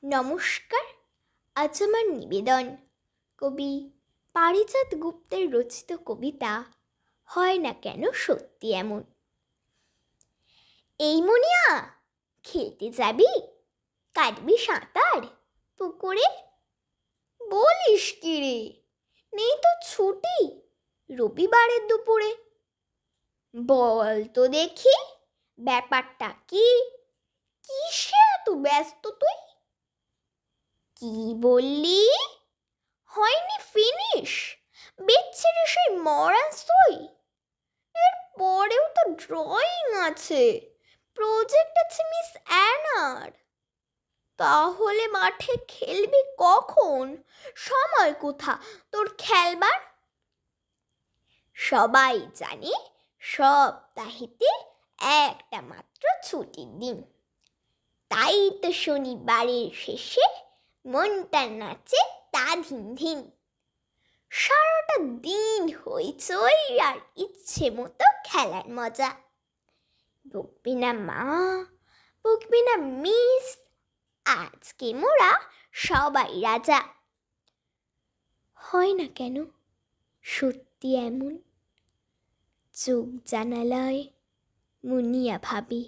নমস্কার। আজ আমার নিবেদন কবি পারিজাত গুপ্তের রচিত কবিতা হয় না কেন সত্যি এমন। এই মনিয়া, খেলতে যাবি? কাটবি সাঁতার পুকুরে? বলিস কি রে, নেই তো ছুটি রবিবারের দুপুরে? বল তো দেখি ব্যাপারটা কি, কিসে এত ব্যস্ত তুই? কি বললি? হয়নি ফিনিশ? বেচ্ছিরে সেই মরার সই? এর পরেও তো ড্রয়িং আছে, প্রজেক্ট আছে মিস অ্যানার। তাহলে মাঠে খেলবি কখন? সময় কোথা তোর খেলবার? সবাই জানে সপ্তাহেতে একটা মাত্র ছুটির দিন, তাই তো শনিবারের শেষে মনটা নাচে তা ধিন ধিন। সারাটা দিন হইচই আর ইচ্ছে মতো খেলার মজা। বকবি না মা, বকবি না মিস, আজকে মোরা সবাই রাজা। হয় না কেন সত্যি এমন? চোখ জানালায় মুনিয়া ভাবি,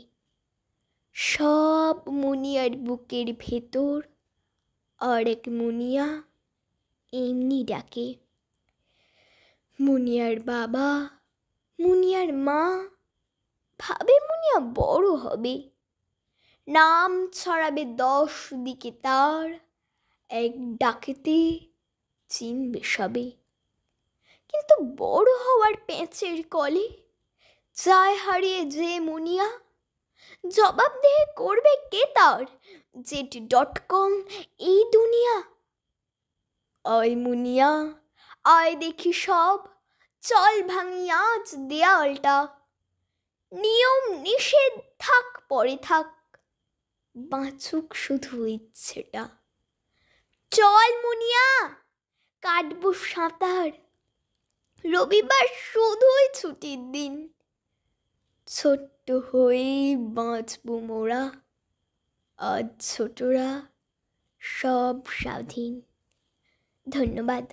সব মুনিয়ার বুকের ভেতর আরেক মুনিয়া এমনি ডাকে। মুনিয়ার বাবা, মুনিয়ার মা ভাবে মুনিয়া বড় হবে, নাম ছড়াবে 10 দিকে তার, এক ডাকেতে চিনবে সবে। কিন্তু বড় হওয়ার পেঁচের কলে যায় হারিয়ে যে মুনিয়া, জবাবদেহি করবে কে তার? jet.com এই দুনিয়া। আয় মুনিয়া, আয় দেখি সব, চল ভাঙি আজ দেয়ালটা। নিয়ম নিষেধ থাক পরে থাক, বাঁচুক শুধু ইচ্ছেটা। চল মুনিয়া, কাটবো সাঁতার, রবিবার শুধুই ছুটির দিন। ছোট্ট হয়েই বাঁচবো মোরা, আজ ছোটরা সব স্বাধীন। ধন্যবাদ।